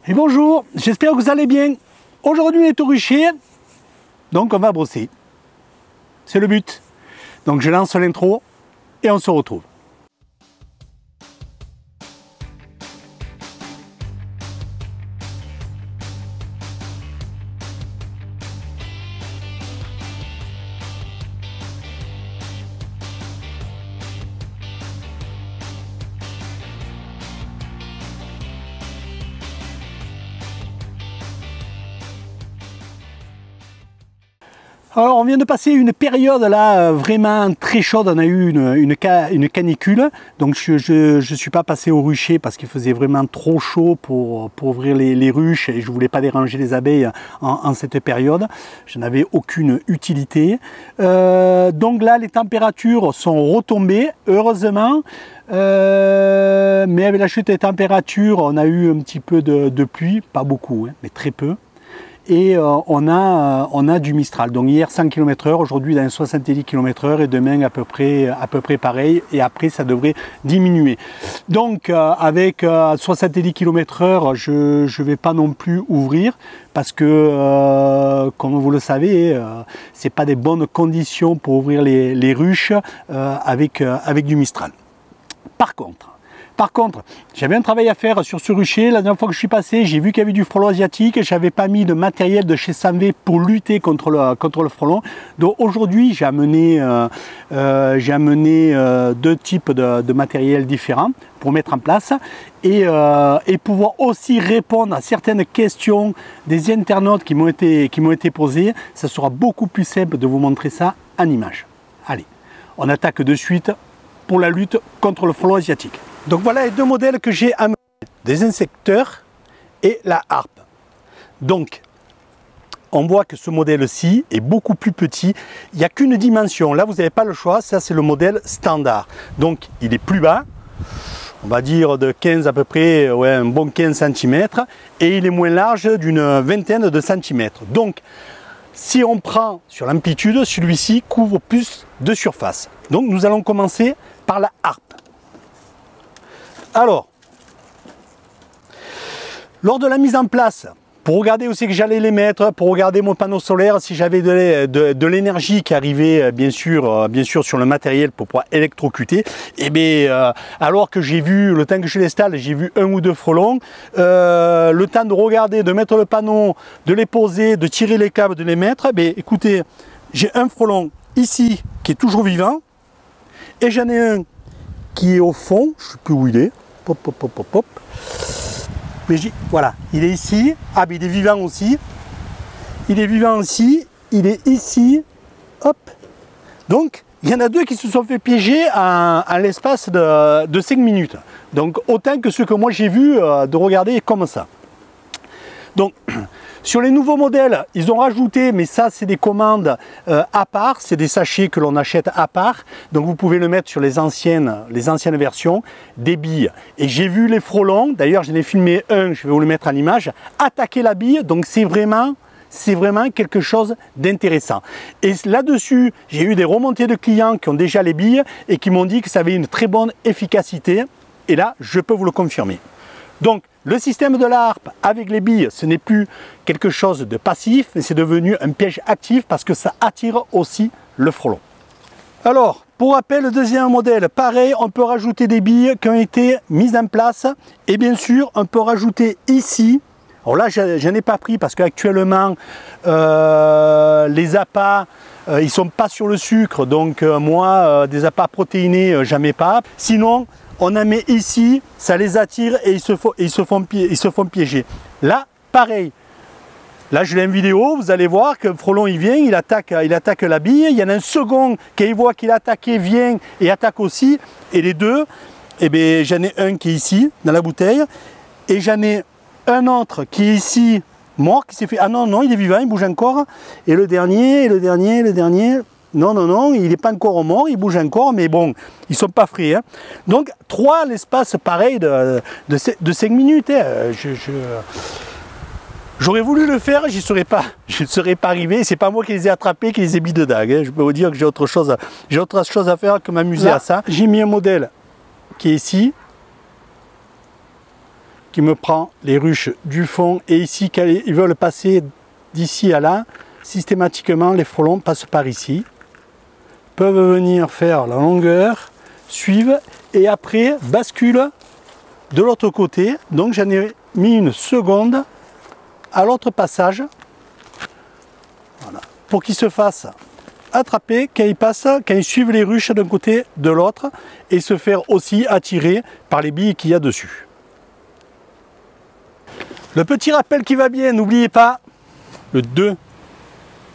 Et bonjour, j'espère que vous allez bien. Aujourd'hui on est au rucher, donc on va brosser. C'est le but. Donc je lance l'intro et on se retrouve. Alors on vient de passer une période là vraiment très chaude, on a eu une canicule, donc je suis pas passé au rucher parce qu'il faisait vraiment trop chaud pour ouvrir les ruches et je voulais pas déranger les abeilles en cette période, je n'avais aucune utilité. Donc là les températures sont retombées, heureusement, mais avec la chute des températures on a eu un petit peu de pluie, pas beaucoup, hein, mais très peu. Et on a du Mistral. Donc hier 100 km/h, aujourd'hui dans 70 km/h et demain à peu près pareil. Et après ça devrait diminuer. Donc avec 70 km/h, je ne vais pas non plus ouvrir parce que comme vous le savez, c'est pas des bonnes conditions pour ouvrir les ruches avec du Mistral. Par contre, j'avais un travail à faire sur ce rucher. La dernière fois que je suis passé, j'ai vu qu'il y avait du frelon asiatique. Je n'avais pas mis de matériel de chez Samvé pour lutter contre le frelon. Donc aujourd'hui, j'ai amené deux types de matériel différents pour mettre en place et pouvoir aussi répondre à certaines questions des internautes qui m'ont été posées. Ça sera beaucoup plus simple de vous montrer ça en image. Allez, on attaque de suite pour la lutte contre le frelon asiatique. Donc voilà les deux modèles que j'ai amenés, des insecteurs et la harpe. Donc on voit que ce modèle-ci est beaucoup plus petit, il n'y a qu'une dimension, là vous n'avez pas le choix, ça c'est le modèle standard. Donc il est plus bas, on va dire de 15 à peu près, ouais, un bon 15 cm, et il est moins large d'une vingtaine de centimètres. Donc si on prend sur l'amplitude, celui-ci couvre plus de surface. Donc nous allons commencer par la harpe. Alors, lors de la mise en place, pour regarder où c'est que j'allais les mettre, pour regarder mon panneau solaire, si j'avais de l'énergie qui arrivait bien sûr sur le matériel pour pouvoir électrocuter, et bien alors que j'ai vu, le temps que je l'installe, j'ai vu un ou deux frelons, le temps de regarder, de mettre le panneau, de les poser, de tirer les câbles, de les mettre, bien écoutez, j'ai un frelon ici qui est toujours vivant, et j'en ai un qui est au fond, je ne sais plus où il est, pop, pop, pop, pop, pop. Mais voilà, il est ici, ah mais il est vivant aussi, il est vivant aussi, il est ici, hop. Donc, il y en a deux qui se sont fait piéger en l'espace de 5 minutes. Donc, autant que ce que moi j'ai vu de regarder comme ça. Donc, sur les nouveaux modèles, ils ont rajouté, mais ça c'est des commandes à part, c'est des sachets que l'on achète à part. Donc vous pouvez le mettre sur les anciennes versions, des billes. Et j'ai vu les frelons, d'ailleurs j'en ai filmé un, je vais vous le mettre en image, attaquer la bille, donc c'est vraiment quelque chose d'intéressant. Et là-dessus, j'ai eu des remontées de clients qui ont déjà les billes et qui m'ont dit que ça avait une très bonne efficacité. Et là, je peux vous le confirmer. Donc, le système de la harpe avec les billes, ce n'est plus quelque chose de passif, mais c'est devenu un piège actif parce que ça attire aussi le frelon. Alors, pour rappel, le deuxième modèle, pareil, on peut rajouter des billes qui ont été mises en place. Et bien sûr, on peut rajouter ici, alors là, je n'ai pas pris parce qu'actuellement, les appâts, ils ne sont pas sur le sucre. Donc moi, des appâts protéinés, j'en mets pas. Sinon, on en met ici, ça les attire et ils se font piéger. Là, pareil. Là, je l'ai en vidéo, vous allez voir que le frelon, il vient, il attaque la bille. Il y en a un second qui voit qu'il a attaqué, vient et attaque aussi. Et les deux, eh bien, j'en ai un qui est ici, dans la bouteille. Et j'en ai un autre qui est ici, mort, qui s'est fait... Ah non, non, il est vivant, il bouge encore. Et le dernier, non, il n'est pas encore mort, il bouge encore, mais bon, ils ne sont pas frais. Hein. Donc, 3 à l'espace pareil de 5 minutes. Hein. J'aurais voulu le faire, je ne serais pas arrivé. C'est pas moi qui les ai attrapés, qui les ai mis dedans. Hein. Je peux vous dire que j'ai autre chose à faire que m'amuser à ça. J'ai mis un modèle qui est ici. qui me prend les ruches du fond. Et ici, quand ils veulent passer d'ici à là, systématiquement, les frelons passent par ici, peuvent venir faire la longueur, suivent et après basculent de l'autre côté. Donc j'en ai mis une seconde à l'autre passage, voilà, pour qu'ils se fassent attraper quand ils passent, quand ils suivent les ruches d'un côté de l'autre, et se faire aussi attirer par les billes qu'il y a dessus. Le petit rappel qui va bien, n'oubliez pas, le 2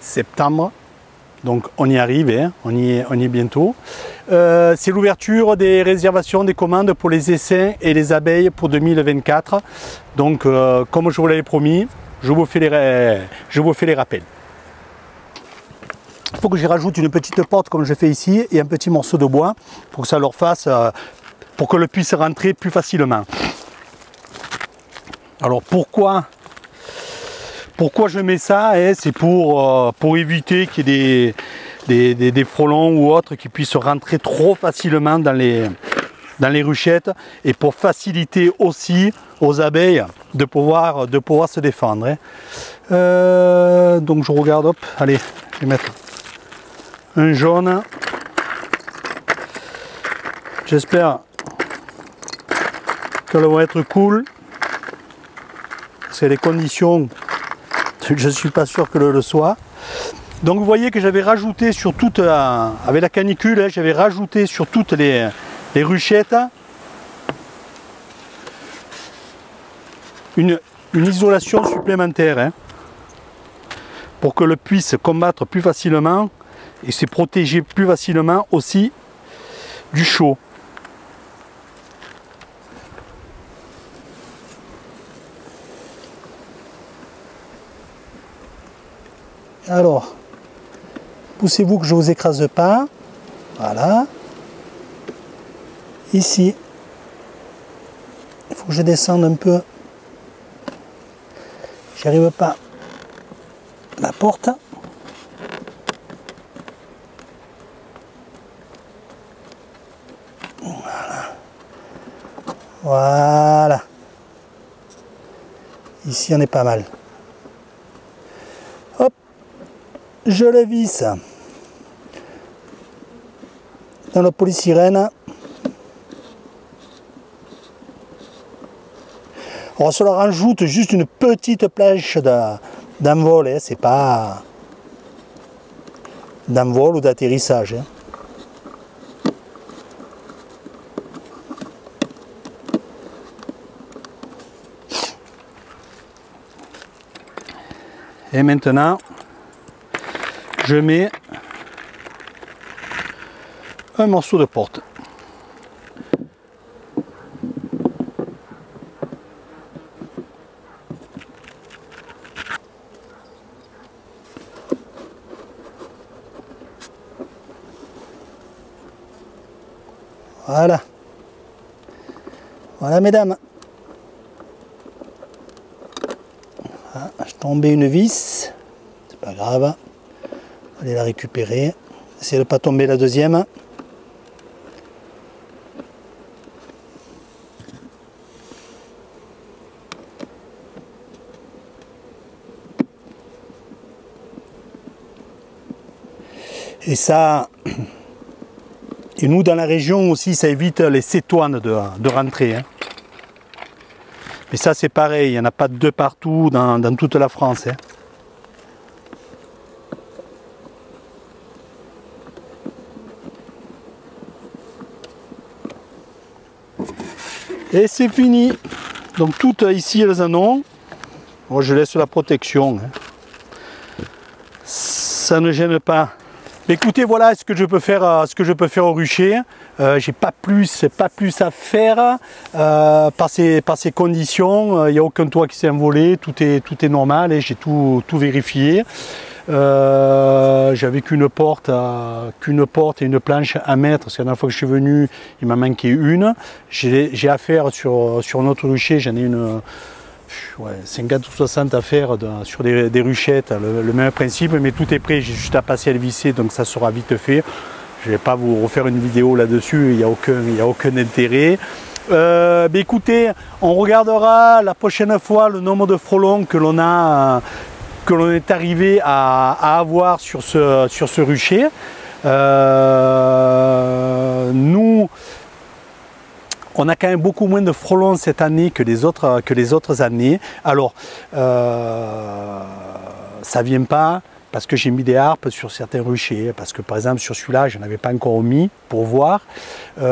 septembre, donc on y arrive, hein, on y est bientôt. C'est l'ouverture des réservations des commandes pour les essaims et les abeilles pour 2024. Donc comme je vous l'avais promis, je vous fais les rappels. Il faut que j'y rajoute une petite porte comme je fais ici et un petit morceau de bois pour que ça leur fasse, pour que le puisse rentrer plus facilement. Alors pourquoi je mets ça, hein, c'est pour éviter qu'il y ait des frelons ou autres qui puissent rentrer trop facilement dans les ruchettes, et pour faciliter aussi aux abeilles de pouvoir se défendre. Hein. Donc je regarde, hop, allez, je vais mettre un jaune. J'espère qu'elles vont être cool. C'est les conditions, je ne suis pas sûr que le soit. Donc vous voyez que j'avais rajouté sur toute, avec la canicule, hein, j'avais rajouté sur toutes les ruchettes une isolation supplémentaire, hein, pour que le puisse combattre plus facilement et se protéger plus facilement aussi du chaud. Alors, poussez-vous que je ne vous écrase pas. Voilà. Ici, il faut que je descende un peu. J'y arrive pas. La porte. Voilà. Voilà. Ici, on est pas mal. Hop. Je le visse dans le polystyrène. On se leur rajoute juste une petite planche d'envol, hein, c'est pas d'envol ou d'atterrissage. Hein. Et maintenant, je mets un morceau de porte. Voilà. Voilà mesdames. Ah, je tombais une vis. C'est pas grave. Allez la récupérer. Essayez de ne pas tomber la deuxième. Et ça, et nous dans la région aussi, ça évite les cétoines de rentrer. Hein. Mais ça c'est pareil, il n'y en a pas de partout dans toute la France. Hein. Et c'est fini. Donc toutes ici elles en ont. Moi je laisse la protection. Hein. Ça ne gêne pas. Écoutez, voilà ce que je peux faire au rucher. J'ai pas plus à faire par ces conditions. Il n'y a aucun toit qui s'est envolé, tout est normal et j'ai tout vérifié. J'avais qu'une porte et une planche à mettre. C'est la dernière fois que je suis venu, il m'a manqué une. J'ai affaire sur notre rucher, j'en ai une. Ouais, 50 ou 60 à faire sur des ruchettes, le même principe, mais tout est prêt, j'ai juste à passer à le visser, donc ça sera vite fait. Je ne vais pas vous refaire une vidéo là-dessus, il n'y a aucun intérêt. Écoutez, on regardera la prochaine fois le nombre de frelons que l'on est arrivé à avoir sur ce rucher. Nous, on a quand même beaucoup moins de frelons cette année que les autres années. Alors, ça vient pas parce que j'ai mis des harpes sur certains ruchers, parce que par exemple sur celui-là, je n'avais pas encore mis pour voir.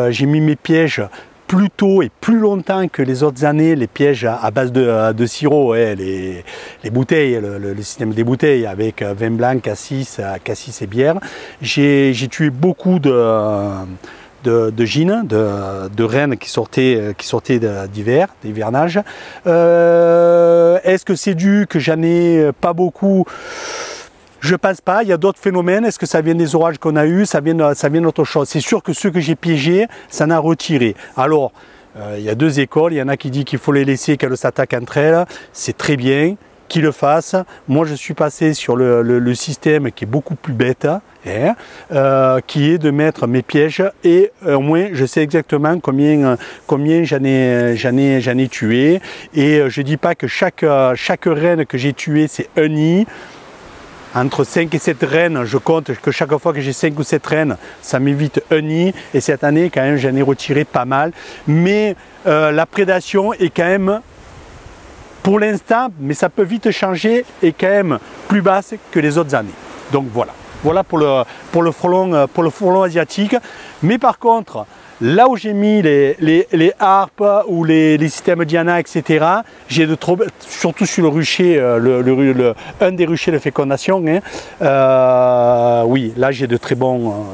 J'ai mis mes pièges plus tôt et plus longtemps que les autres années, les pièges à base de sirop, les bouteilles, le système des bouteilles avec vin blanc, cassis et bière. J'ai tué beaucoup de gines, de rennes qui sortaient d'hiver, d'hivernage. Est-ce que c'est dû que j'en ai pas beaucoup? Je pense pas, il y a d'autres phénomènes. Est-ce que ça vient des orages qu'on a eu? Ça vient d'autre chose. C'est sûr que ceux que j'ai piégés, ça en a retiré. Alors, il y a deux écoles. Il y en a qui disent qu'il faut les laisser qu'elles s'attaquent entre elles. C'est très bien, qu'ils le fassent. Moi, je suis passé sur le système qui est beaucoup plus bête, qui est de mettre mes pièges et au moins je sais exactement combien j'en ai tué. Et je dis pas que chaque reine que j'ai tué, c'est un nid. Entre 5 et 7 rennes, je compte que chaque fois que j'ai 5 ou 7 rennes, ça m'évite un nid. Et cette année, quand même, j'en ai retiré pas mal. Mais la prédation est quand même, pour l'instant, mais ça peut vite changer, est quand même plus basse que les autres années. Donc voilà. Voilà pour le frelon asiatique. Mais par contre, là où j'ai mis les harpes ou les systèmes Diana, etc., surtout sur le rucher, un des ruchers de fécondation, oui, là j'ai de très bons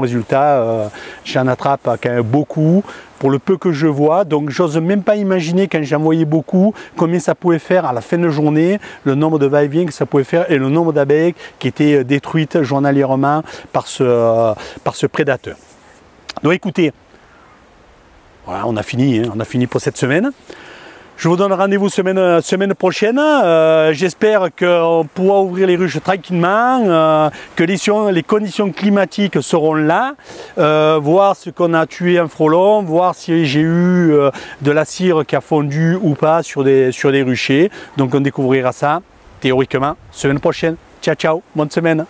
résultats. J'en attrape quand même beaucoup pour le peu que je vois, donc j'ose même pas imaginer quand j'en voyais beaucoup combien ça pouvait faire à la fin de journée, le nombre de va-et-vient que ça pouvait faire et le nombre d'abeilles qui étaient détruites journalièrement par ce prédateur. Donc écoutez, voilà, on a fini pour cette semaine. Je vous donne rendez-vous semaine prochaine. J'espère qu'on pourra ouvrir les ruches tranquillement, que les conditions climatiques seront là, voir ce qu'on a tué en frelon, voir si j'ai eu de la cire qui a fondu ou pas sur des ruchers. Donc on découvrira ça théoriquement semaine prochaine. Ciao, ciao, bonne semaine.